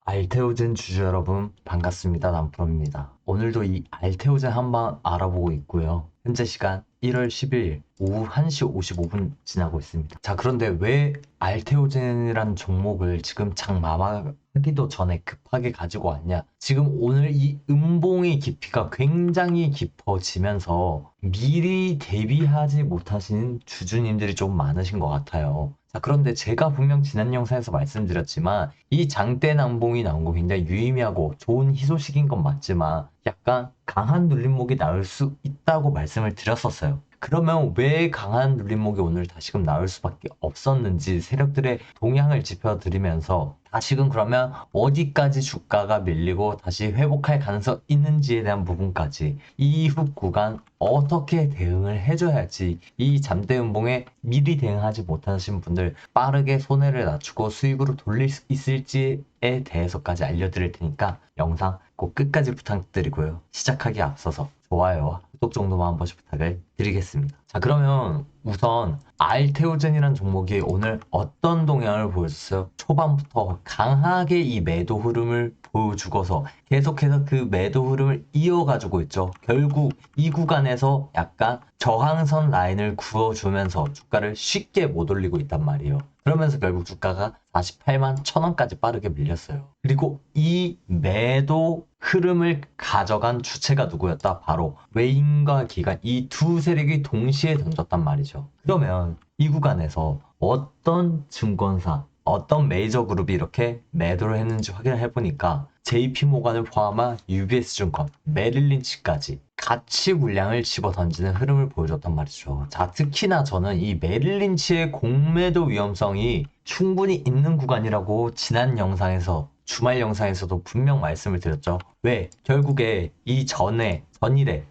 알테오젠 주주 여러분 반갑습니다. 남프로입니다. 오늘도 이 알테오젠 한번 알아보고 있고요. 현재 시간 1월 11일 오후 1시 55분 지나고 있습니다. 자, 그런데 왜 알테오젠이라는 종목을 지금 장마감하기도 전에 급하게 가지고 왔냐? 지금 오늘 이 음봉의 깊이가 굉장히 깊어지면서 미리 대비하지 못하신 주주님들이 좀 많으신 것 같아요. 자, 그런데 제가 분명 지난 영상에서 말씀드렸지만 이 장대 남봉이 나온 거 굉장히 유의미하고 좋은 희소식인 건 맞지만 약간 강한 눌림목이 나올 수 있다고 말씀을 드렸었어요. 그러면 왜 강한 눌림목이 오늘 다시금 나올 수밖에 없었는지 세력들의 동향을 짚어드리면서 다시금 그러면 어디까지 주가가 밀리고 다시 회복할 가능성 있는지에 대한 부분까지 이후 구간 어떻게 대응을 해줘야지 이 잠대 음봉에 미리 대응하지 못하신 분들 빠르게 손해를 낮추고 수익으로 돌릴 수 있을지에 대해서까지 알려드릴 테니까 영상 꼭 끝까지 부탁드리고요. 시작하기에 앞서서 좋아요와 구독 정도만 한 번씩 부탁을 드리겠습니다. 자, 그러면 우선 알테오젠이라는 종목이 오늘 어떤 동향을 보여줬어요? 초반부터 강하게 이 매도 흐름을 보여주고서 계속해서 그 매도 흐름을 이어가지고 있죠. 결국 이 구간에서 약간 저항선 라인을 그어주면서 주가를 쉽게 못 올리고 있단 말이에요. 그러면서 결국 주가가 48만 1,000원까지 빠르게 밀렸어요. 그리고 이 매도 흐름을 가져간 주체가 누구였다? 바로 외인과 기관 이 두 세력이 동시에 던졌단 말이죠. 그러면 이 구간에서 어떤 증권사, 어떤 메이저 그룹이 이렇게 매도를 했는지 확인을 해보니까 JP모간을 포함한 UBS증권, 메릴린치까지 같이 물량을 집어 던지는 흐름을 보여줬단 말이죠. 자, 특히나 저는 이 메릴린치의 공매도 위험성이 충분히 있는 구간이라고 지난 영상에서 주말 영상에서도 분명 말씀을 드렸죠. 왜? 결국에 이 전일에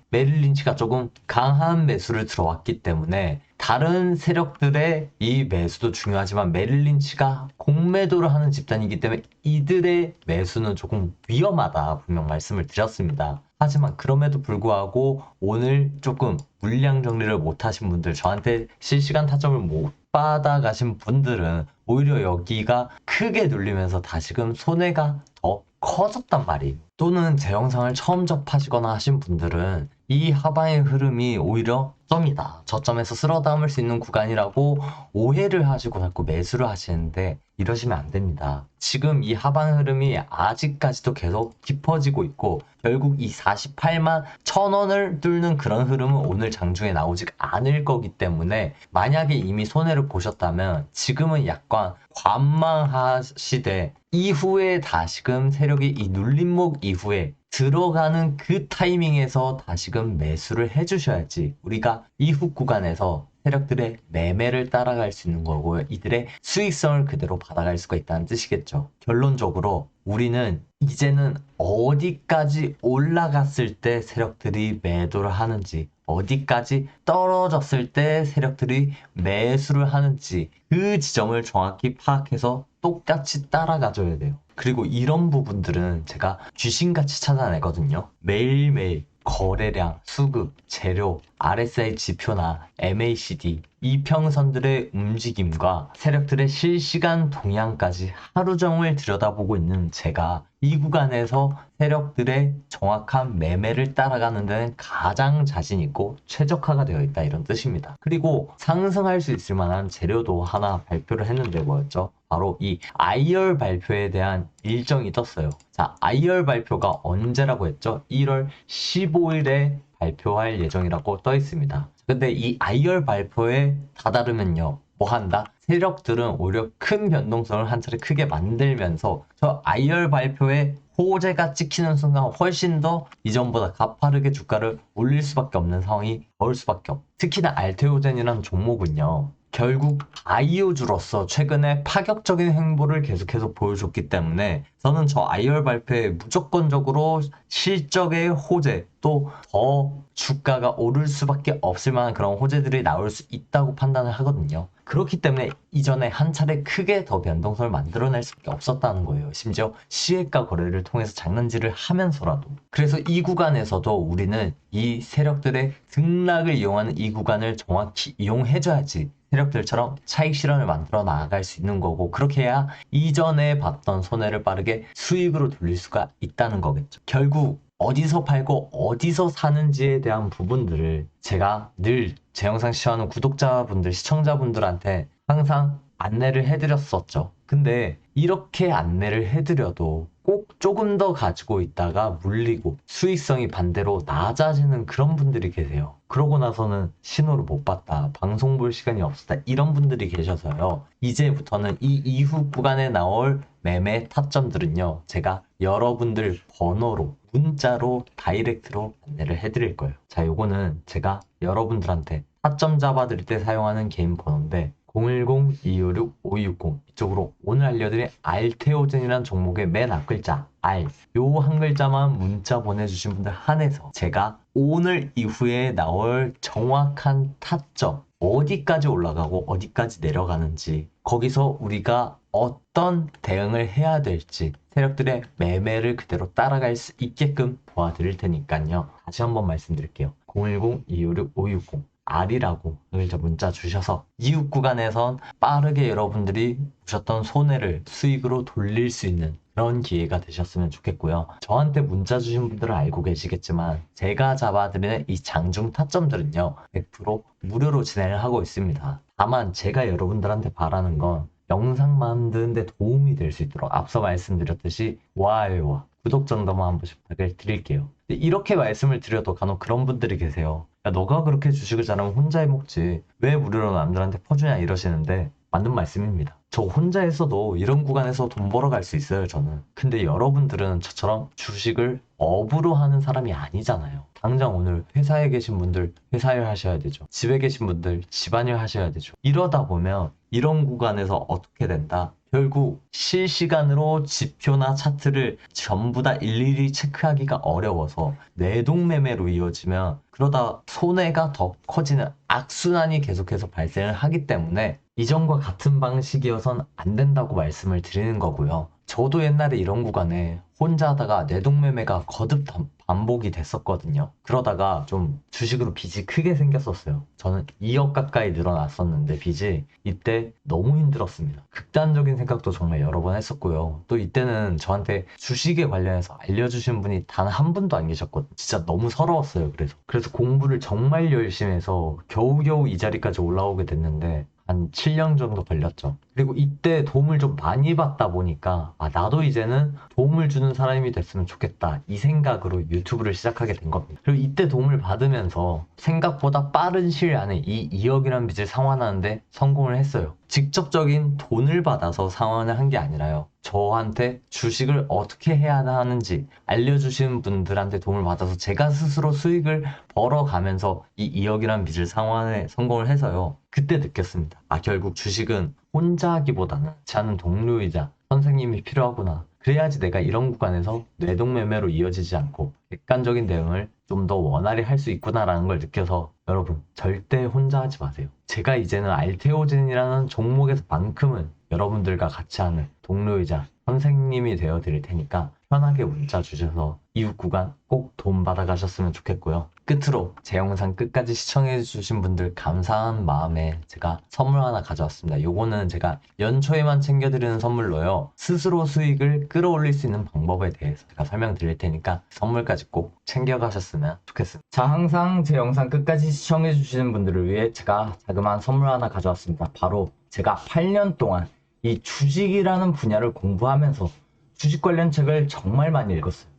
메릴린치가 조금 강한 매수를 들어왔기 때문에 다른 세력들의 이 매수도 중요하지만 메릴린치가 공매도를 하는 집단이기 때문에 이들의 매수는 조금 위험하다 분명 말씀을 드렸습니다. 하지만 그럼에도 불구하고 오늘 조금 물량 정리를 못하신 분들, 저한테 실시간 타점을 못 받아가신 분들은 오히려 여기가 크게 눌리면서 다시금 손해가 더 커졌단 말이에요. 또는 제 영상을 처음 접하시거나 하신 분들은 이 하방의 흐름이 오히려 점이다. 저점에서 쓸어 담을 수 있는 구간이라고 오해를 하시고 자꾸 매수를 하시는데 이러시면 안 됩니다. 지금 이 하방 흐름이 아직까지도 계속 깊어지고 있고 결국 이 48만 1,000원을 뚫는 그런 흐름은 오늘 장중에 나오지 않을 거기 때문에 만약에 이미 손해를 보셨다면 지금은 약간 관망하시되 이후에 다시금 세력이 이 눌림목 이후에 들어가는 그 타이밍에서 다시금 매수를 해주셔야지 우리가 이후 구간에서 세력들의 매매를 따라갈 수 있는 거고요. 이들의 수익성을 그대로 받아갈 수가 있다는 뜻이겠죠. 결론적으로 우리는 이제는 어디까지 올라갔을 때 세력들이 매도를 하는지 어디까지 떨어졌을 때 세력들이 매수를 하는지 그 지점을 정확히 파악해서 똑같이 따라가줘야 돼요. 그리고 이런 부분들은 제가 귀신같이 찾아내거든요. 매일매일 거래량, 수급, 재료, RSI 지표나 MACD, 이평선들의 움직임과 세력들의 실시간 동향까지 하루 종일 들여다보고 있는 제가 이 구간에서 세력들의 정확한 매매를 따라가는 데는 가장 자신 있고 최적화가 되어 있다 이런 뜻입니다. 그리고 상승할 수 있을 만한 재료도 하나 발표를 했는데 뭐였죠? 바로 이 IR 발표에 대한 일정이 떴어요. 자, IR 발표가 언제라고 했죠? 1월 15일에 발표할 예정이라고 떠 있습니다. 근데 이 IR 발표에 다다르면요. 뭐 한다? 세력들은 오히려 큰 변동성을 한 차례 크게 만들면서 저 IR 발표에 호재가 찍히는 순간 훨씬 더 이전보다 가파르게 주가를 올릴 수밖에 없는 상황이 나올 수밖에 없고 특히나 알테오젠이라는 종목은요. 결국 바이오주로서 최근에 파격적인 행보를 계속해서 보여줬기 때문에 저는 저 IR 발표에 무조건적으로 실적의 호재 또 더 주가가 오를 수밖에 없을 만한 그런 호재들이 나올 수 있다고 판단을 하거든요. 그렇기 때문에 이전에 한 차례 크게 더 변동성을 만들어낼 수밖에 없었다는 거예요. 심지어 시외가 거래를 통해서 장난질을 하면서라도. 그래서 이 구간에서도 우리는 이 세력들의 등락을 이용하는 이 구간을 정확히 이용해줘야지 세력들처럼 차익 실현을 만들어 나아갈 수 있는 거고, 그렇게 해야 이전에 봤던 손해를 빠르게 수익으로 돌릴 수가 있다는 거겠죠. 결국 어디서 팔고 어디서 사는지에 대한 부분들을 제가 늘 제 영상 시청하는 구독자분들, 시청자분들한테 항상 안내를 해드렸었죠. 근데 이렇게 안내를 해드려도 꼭 조금 더 가지고 있다가 물리고 수익성이 반대로 낮아지는 그런 분들이 계세요. 그러고 나서는 신호를 못 봤다, 방송 볼 시간이 없었다, 이런 분들이 계셔서요. 이제부터는 이 이후 구간에 나올 매매 타점들은요, 제가 여러분들 번호로, 문자로, 다이렉트로 안내를 해드릴 거예요. 자, 요거는 제가 여러분들한테 타점 잡아드릴 때 사용하는 개인 번호인데, 010-256-5260, 이쪽으로 오늘 알려드릴 알테오젠이라는 종목의 맨 앞글자 알, 요 한 글자만 문자 보내주신 분들 한해서 제가 오늘 이후에 나올 정확한 타점, 어디까지 올라가고 어디까지 내려가는지, 거기서 우리가 어떤 대응을 해야 될지, 세력들의 매매를 그대로 따라갈 수 있게끔 도와드릴 테니까요. 다시 한번 말씀드릴게요. 010-256-5260 R이라고 글자 문자 주셔서 이후 구간에선 빠르게 여러분들이 보셨던 손해를 수익으로 돌릴 수 있는 그런 기회가 되셨으면 좋겠고요. 저한테 문자 주신 분들은 알고 계시겠지만 제가 잡아드리는 이 장중 타점들은요, 100% 무료로 진행을 하고 있습니다. 다만 제가 여러분들한테 바라는 건 영상 만드는데 도움이 될 수 있도록 앞서 말씀드렸듯이 좋아요와 구독 정도만 한 번씩 부탁을 드릴게요. 이렇게 말씀을 드려도 간혹 그런 분들이 계세요. 야, 너가 그렇게 주식을 잘하면 혼자 해먹지, 왜 무료로 남들한테 퍼주냐, 이러시는데 맞는 말씀입니다. 저 혼자 했어도 이런 구간에서 돈 벌어갈 수 있어요, 저는. 근데 여러분들은 저처럼 주식을 업으로 하는 사람이 아니잖아요. 당장 오늘 회사에 계신 분들 회사일 하셔야 되죠. 집에 계신 분들 집안일 하셔야 되죠. 이러다 보면 이런 구간에서 어떻게 된다? 결국 실시간으로 지표나 차트를 전부 다 일일이 체크하기가 어려워서 내동매매로 이어지면, 그러다 손해가 더 커지는 악순환이 계속해서 발생을 하기 때문에 이전과 같은 방식이어선 안 된다고 말씀을 드리는 거고요. 저도 옛날에 이런 구간에 혼자 하다가 내동매매가 거듭 반복이 됐었거든요. 그러다가 좀 주식으로 빚이 크게 생겼었어요. 저는 2억 가까이 늘어났었는데 빚이 이때 너무 힘들었습니다. 극단적인 생각도 정말 여러 번 했었고요. 또 이때는 저한테 주식에 관련해서 알려주신 분이 단 한 분도 안 계셨거든요. 진짜 너무 서러웠어요. 그래서 공부를 정말 열심히 해서 겨우겨우 이 자리까지 올라오게 됐는데 한 7년 정도 걸렸죠. 그리고 이때 도움을 좀 많이 받다 보니까 나도 이제는 도움을 주는 사람이 됐으면 좋겠다, 이 생각으로 유튜브를 시작하게 된 겁니다. 그리고 이때 도움을 받으면서 생각보다 빠른 시일 안에 이 2억이라는 빚을 상환하는데 성공을 했어요. 직접적인 돈을 받아서 상환을 한 게 아니라요, 저한테 주식을 어떻게 해야 하는지 알려주신 분들한테 도움을 받아서 제가 스스로 수익을 벌어가면서 이 2억이라는 빚을 상환에 성공을 해서요, 그때 느꼈습니다. 결국 주식은 혼자 하기보다는 같이 하는 동료이자 선생님이 필요하구나. 그래야지 내가 이런 구간에서 뇌동매매로 이어지지 않고 객관적인 대응을 좀 더 원활히 할 수 있구나라는 걸 느껴서, 여러분 절대 혼자 하지 마세요. 제가 이제는 알테오젠이라는 종목에서만큼은 여러분들과 같이 하는 동료이자 선생님이 되어 드릴 테니까 편하게 문자 주셔서 이후 구간 꼭 도움 받아 가셨으면 좋겠고요. 끝으로 제 영상 끝까지 시청해 주신 분들 감사한 마음에 제가 선물 하나 가져왔습니다. 요거는 제가 연초에만 챙겨드리는 선물로요, 스스로 수익을 끌어올릴 수 있는 방법에 대해서 제가 설명드릴 테니까 선물까지 꼭 챙겨 가셨으면 좋겠습니다. 자, 항상 제 영상 끝까지 시청해 주시는 분들을 위해 제가 자그마한 선물 하나 가져왔습니다. 바로 제가 8년 동안 이 주식이라는 분야를 공부하면서 주식 관련 책을 정말 많이 읽었어요.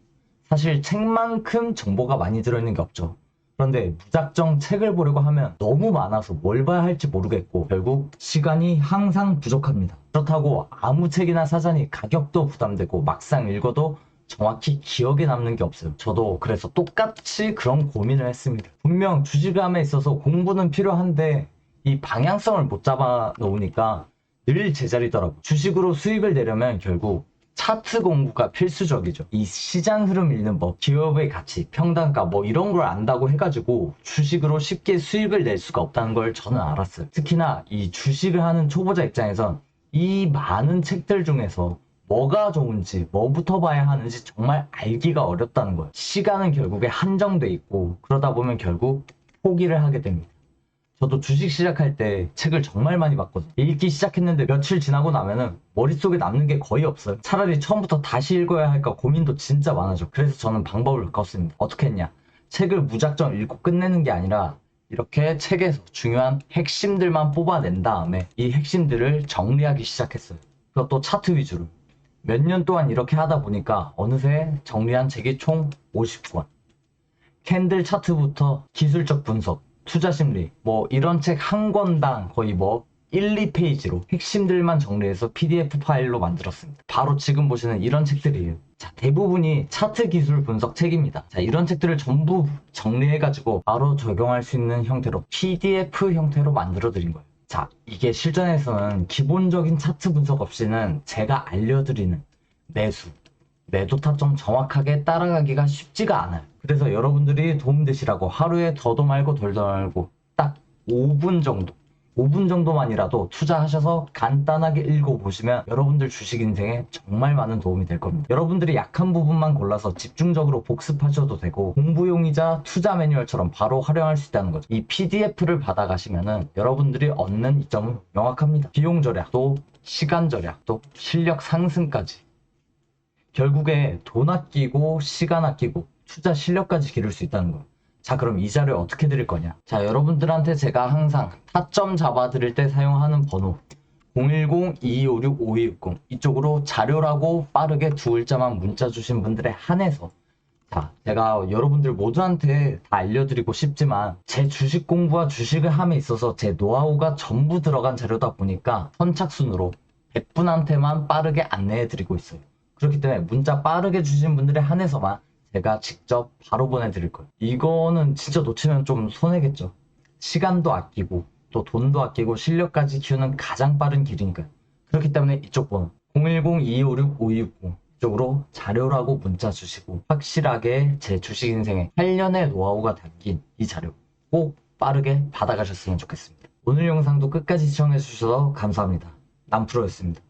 사실 책만큼 정보가 많이 들어있는 게 없죠. 그런데 무작정 책을 보려고 하면 너무 많아서 뭘 봐야 할지 모르겠고 결국 시간이 항상 부족합니다. 그렇다고 아무 책이나 사자니 가격도 부담되고 막상 읽어도 정확히 기억에 남는 게 없어요. 저도 그래서 똑같이 그런 고민을 했습니다. 분명 주식함에 있어서 공부는 필요한데 이 방향성을 못 잡아 놓으니까 늘 제자리더라고요. 주식으로 수익을 내려면 결국 차트 공부가 필수적이죠. 이 시장 흐름 읽는 법, 기업의 가치, 평단가 이런 걸 안다고 해가지고 주식으로 쉽게 수익을 낼 수가 없다는 걸 저는 알았어요. 특히나 이 주식을 하는 초보자 입장에선 이 많은 책들 중에서 뭐가 좋은지, 뭐부터 봐야 하는지 정말 알기가 어렵다는 거예요. 시간은 결국에 한정돼 있고 그러다 보면 결국 포기를 하게 됩니다. 저도 주식 시작할 때 책을 정말 많이 봤거든요. 읽기 시작했는데 며칠 지나고 나면은 머릿속에 남는 게 거의 없어요. 차라리 처음부터 다시 읽어야 할까 고민도 진짜 많아져. 그래서 저는 방법을 바꿨습니다. 어떻게 했냐? 책을 무작정 읽고 끝내는 게 아니라 이렇게 책에서 중요한 핵심들만 뽑아낸 다음에 이 핵심들을 정리하기 시작했어요. 그것도 차트 위주로. 몇 년 동안 이렇게 하다 보니까 어느새 정리한 책이 총 50권. 캔들 차트부터 기술적 분석, 투자 심리, 뭐 이런 책 한 권당 거의 뭐 1, 2페이지로 핵심들만 정리해서 PDF 파일로 만들었습니다. 바로 지금 보시는 이런 책들이에요. 자, 대부분이 차트 기술 분석 책입니다. 자, 이런 책들을 전부 정리해가지고 바로 적용할 수 있는 형태로 PDF 형태로 만들어 드린 거예요. 자, 이게 실전에서는 기본적인 차트 분석 없이는 제가 알려드리는 매도 타점 정확하게 따라가기가 쉽지가 않아요. 그래서 여러분들이 도움되시라고 하루에 더도 말고 덜도 말고 딱 5분 정도만이라도 투자하셔서 간단하게 읽어보시면 여러분들 주식 인생에 정말 많은 도움이 될 겁니다. 여러분들이 약한 부분만 골라서 집중적으로 복습하셔도 되고 공부용이자 투자 매뉴얼처럼 바로 활용할 수 있다는 거죠. 이 PDF를 받아가시면은 여러분들이 얻는 이점은 명확합니다. 비용 절약, 또 시간 절약, 또 실력 상승까지. 결국에 돈 아끼고 시간 아끼고 투자 실력까지 기를 수 있다는 거예요. 자, 그럼 이 자료를 어떻게 드릴 거냐? 자, 여러분들한테 제가 항상 타점 잡아 드릴 때 사용하는 번호 010-2256-5260 이쪽으로 자료라고 빠르게 두 글자만 문자 주신 분들에 한해서, 자, 제가 여러분들 모두한테 다 알려드리고 싶지만 제 주식 공부와 주식을 함에 있어서 제 노하우가 전부 들어간 자료다 보니까 선착순으로 100분한테만 빠르게 안내해 드리고 있어요. 그렇기 때문에 문자 빠르게 주신 분들에 한해서만 제가 직접 바로 보내드릴 거예요. 이거는 진짜 놓치면 좀 손해겠죠. 시간도 아끼고 또 돈도 아끼고 실력까지 키우는 가장 빠른 길이니까요. 그렇기 때문에 이쪽 번호 010-2256-5260 이쪽으로 자료라고 문자 주시고 확실하게 제 주식 인생에 8년의 노하우가 담긴 이 자료 꼭 빠르게 받아가셨으면 좋겠습니다. 오늘 영상도 끝까지 시청해 주셔서 감사합니다. 남프로였습니다.